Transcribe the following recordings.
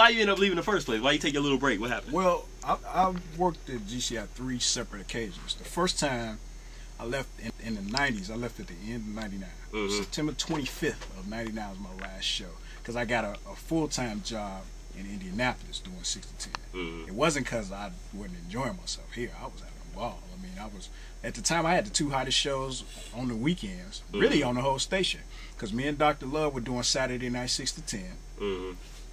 Why you end up leaving in the first place? Why you take your little break? What happened? Well, I worked at GCI 3 separate occasions. The first time I left in the 90s, I left at the end of 99. September 25th of 99 was my last show. Because I got a full-time job in Indianapolis doing 6 to 10. It wasn't because I wasn't enjoying myself here. I was having a ball. I mean, at the time, I had the 2 hottest shows on the weekends, really on the whole station. Because me and Dr. Love were doing Saturday night 6 to 10.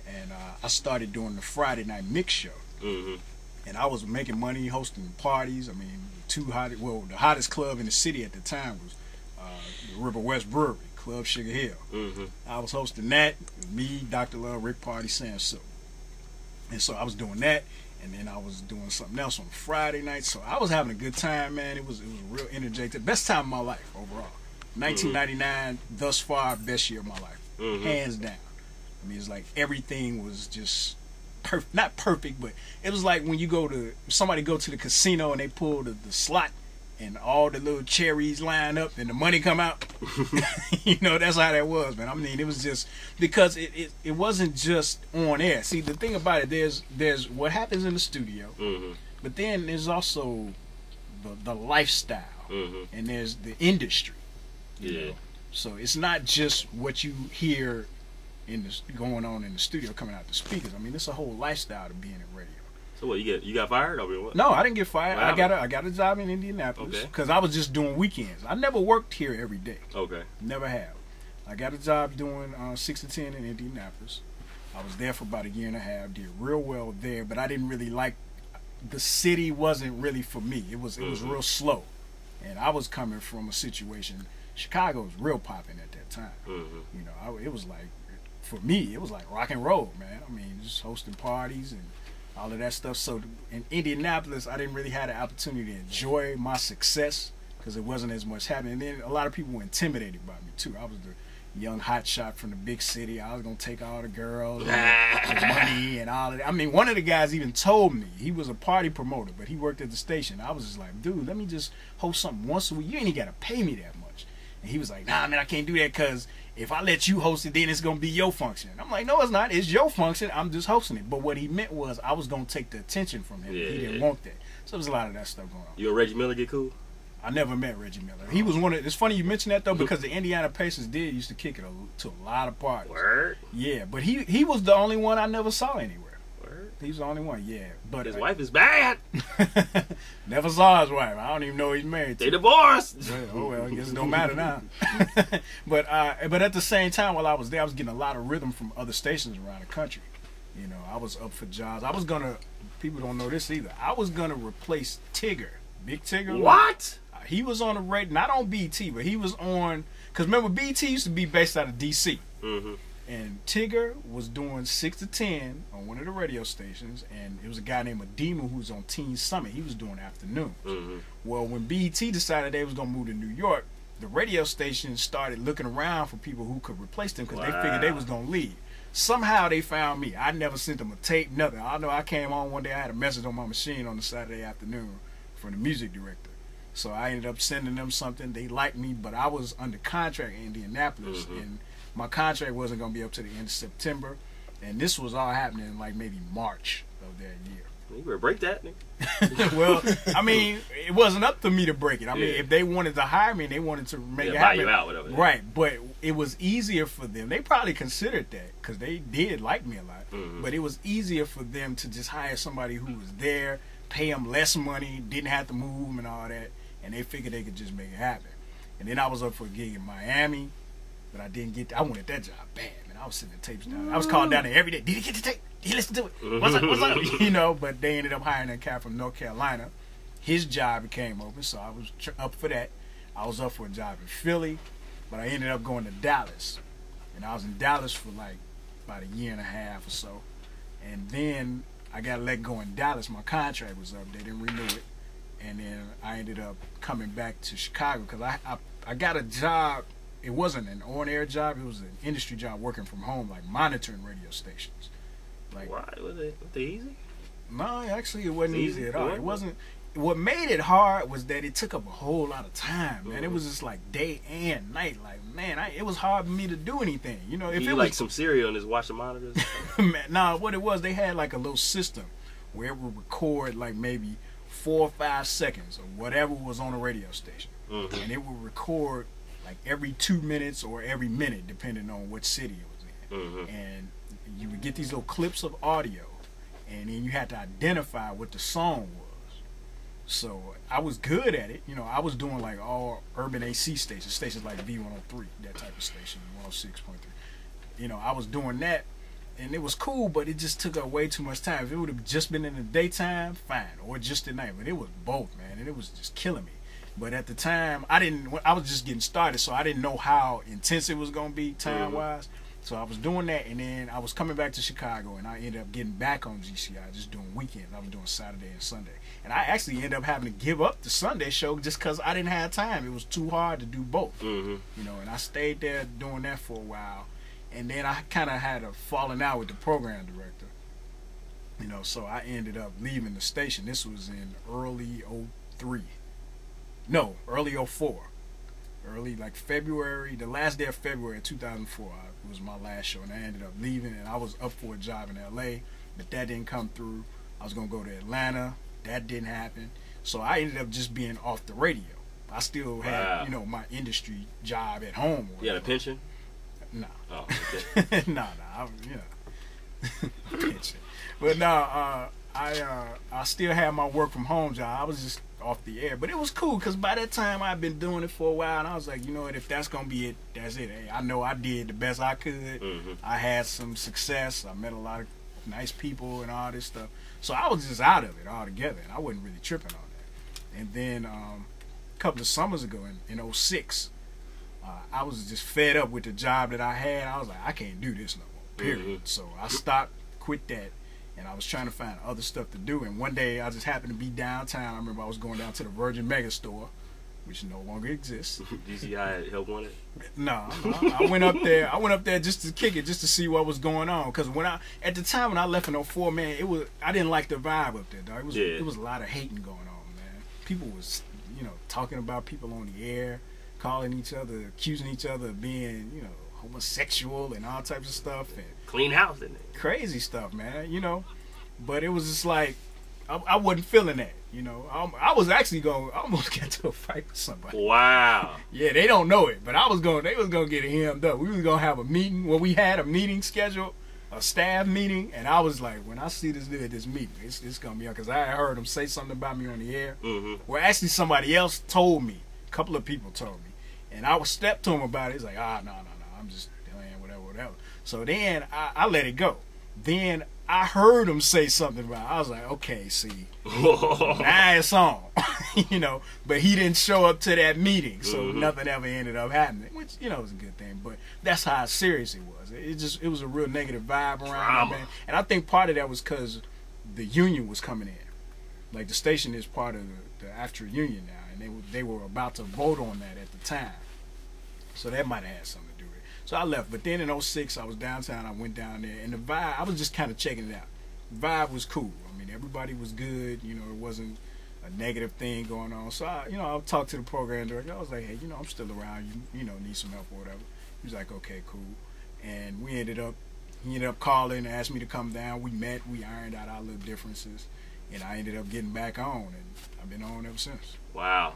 And I started doing the Friday night mix show. And I was making money hosting parties. I mean, the hottest club in the city at the time was the River West Brewery, Club Sugar Hill. I was hosting that. It was me, Dr. Love, Rick Party, Sam So. And so I was doing that, and then I was doing something else on Friday night. So I was having a good time, man. It was real energetic. Best time of my life overall. 1999, thus far, best year of my life. Hands down. I mean, it's like everything was just not perfect, but it was like when somebody go to the casino and they pull the slot and all the little cherries line up and the money come out. You know, that's how that was, man. I mean, it was just because it wasn't just on air. See, the thing about it, there's what happens in the studio, but then there's also the lifestyle, and there's the industry. You know? So it's not just what you hear going on in the studio coming out the speakers. I mean, it's a whole lifestyle to being in radio. So what, you got fired? I mean, what? No, I didn't get fired. I got a job in Indianapolis because I was just doing weekends. I never worked here every day. Never have. I got a job doing 6 to 10 in Indianapolis. I was there for about a year and a half. Did real well there, but I didn't really like the city. Wasn't really for me. It was real slow, and I was coming from a situation. Chicago was real popping at that time. You know, it was like, for me, it was like rock and roll, man. I mean, just hosting parties and all of that stuff. So in Indianapolis, I didn't really have the opportunity to enjoy my success because it wasn't as much happening. And then a lot of people were intimidated by me too. I was the young hot shot from the big city. I was gonna take all the girls and the money and all of that. I mean, one of the guys even told me, he was a party promoter, but he worked at the station. I was just like, dude, let me just host something once a week. You ain't even gotta pay me that much. And he was like, nah, man, I can't do that because if I let you host it, then it's going to be your function. I'm like, no, it's not. It's your function. I'm just hosting it. But what he meant was I was going to take the attention from him. He didn't want that. So there's a lot of that stuff going on. You and Reggie Miller get cool? I never met Reggie Miller. He was one of... It's funny you mentioned that, though, because the Indiana Pacers used to kick it to a lot of parties. Word? Yeah, but he was the only one I never saw anywhere. Word? He was the only one, yeah. But his wife is bad. Never saw his wife. I don't even know he's married to. They divorced. Oh well, I guess it don't matter now. But at the same time, while I was there, I was getting a lot of rhythm from other stations around the country. You know, I was up for jobs. I was gonna. People don't know this either. I was gonna replace Tigger, Big Tigger. What? He was on the radio, not on BT, but he was on. Cause remember, BT used to be based out of DC. And Tigger was doing 6 to 10 on one of the radio stations, and it was a guy named Adema who was on Teen Summit. He was doing afternoons. Well, when BET decided they was going to move to New York, the radio station started looking around for people who could replace them because they figured they was going to leave. Somehow they found me. I never sent them a tape, nothing. I know I came on one day, I had a message on my machine on the Saturday afternoon from the music director. So I ended up sending them something. They liked me, but I was under contract in Indianapolis, and my contract wasn't going to be up to the end of September, and this was all happening in like maybe March of that year. You better break that, nigga. Well, I mean, it wasn't up to me to break it. I mean, if they wanted to hire me and they wanted to make it happen, buy you out, whatever. Right, but it was easier for them. They probably considered that because they did like me a lot, but it was easier for them to just hire somebody who was there, pay them less money, didn't have to move and all that, and they figured they could just make it happen. And then I was up for a gig in Miami. But I didn't get. I wanted that job bad, man. I was sending tapes down. I was calling down there every day. Did he get the tape? Did he listen to it? What's up? What's up? You know. But they ended up hiring a cat from North Carolina. His job became open, so I was up for that. I was up for a job in Philly, but I ended up going to Dallas, and I was in Dallas for like about a year and a half or so, and then I got let go in Dallas. My contract was up. They didn't renew it, and then I ended up coming back to Chicago because I got a job. It wasn't an on-air job. It was an industry job working from home, like monitoring radio stations. Like, why? Was it easy? No, actually, it wasn't easy at all. It wasn't. what made it hard was that it took up a whole lot of time, man. It was just like day and night. Like, man, it was hard for me to do anything. You know, if you it was like some cereal and just watch the monitors. man, nah, what it was, they had like a little system where it would record like maybe 4 or 5 seconds of whatever was on the radio station, and it would record like every 2 minutes or every minute, depending on what city it was in. And you would get these little clips of audio, and then you had to identify what the song was. So I was good at it. You know, I was doing like all urban AC stations like V103, that type of station, 106.3. You know, I was doing that, and it was cool, but it just took up way too much time. If it would have just been in the daytime, fine, or just at night. But it was both, man, and it was just killing me. But at the time, I was just getting started, so I didn't know how intense it was going to be time-wise. So I was doing that, and then I was coming back to Chicago, and I ended up getting back on GCI, just doing weekends. I was doing Saturday and Sunday. And I actually ended up having to give up the Sunday show just because I didn't have time. It was too hard to do both. You know, and I stayed there doing that for a while. And then I kind of had a falling out with the program director. You know, so I ended up leaving the station. This was in early 03. No, early 04. Early, like February, the last day of February 2004 was my last show, and I ended up leaving, and I was up for a job in LA, but that didn't come through. I was going to go to Atlanta. That didn't happen. So I ended up just being off the radio. I still had, you know, my industry job at home. You had a pension? No. Oh, okay. no, pension. But no, I still had my work from home job. I was just off the air, but it was cool because by that time I'd been doing it for a while, and I was like, you know what, if that's gonna be it, that's it. Hey, I know I did the best I could. I had some success. I met a lot of nice people and all this stuff, so I was just out of it altogether, and I wasn't really tripping on that. And then a couple of summers ago in 06, I was just fed up with the job that I had. I was like, I can't do this no more, period. So I stopped, quit that, and I was trying to find other stuff to do. And one day I just happened to be downtown. I remember I was going down to the Virgin Mega Store, which no longer exists. DCI help on it? No, I went up there. I went up there just to kick it, just to see what was going on. Because at the time when I left in 04, man, I didn't like the vibe up there, dog. It was a lot of hating going on, man. People was, you know, talking about people on the air, calling each other, accusing each other of being, you know, homosexual and all types of stuff, and clean house, didn't it? Crazy stuff, man. You know, but it was just like I wasn't feeling that. You know, I was actually I almost got to a fight with somebody. Wow. Yeah, they don't know it, but they was gonna get hemmed up. We was gonna have a meeting. Well, we had a meeting scheduled, a staff meeting, and I was like, when I see this dude at this meeting, it's gonna be on, because I heard him say something about me on the air. Well, actually, somebody else told me. A couple of people told me, and I was stepped to him about it. He's like, no, I'm just playing, whatever. So then I let it go. Then I heard him say something about it. I was like, okay, see, now it's on. You know, but he didn't show up to that meeting, so nothing ever ended up happening, which, you know, was a good thing. But that's how serious it was. It was a real negative vibe around there, man. And I think part of that was because the union was coming in. Like, the station is part of the AFTRA union now, and they were about to vote on that at the time. So that might have had something to do with it. So I left. But then in 06, I was downtown. I went down there, and the vibe, I was just kind of checking it out. The vibe was cool. I mean, everybody was good. You know, it wasn't a negative thing going on. So, I talked to the program director. I was like, hey, you know, I'm still around. You know, need some help or whatever. He was like, okay, cool. And he ended up calling and asked me to come down. We met. We ironed out our little differences. And I ended up getting back on. And I've been on ever since. Wow.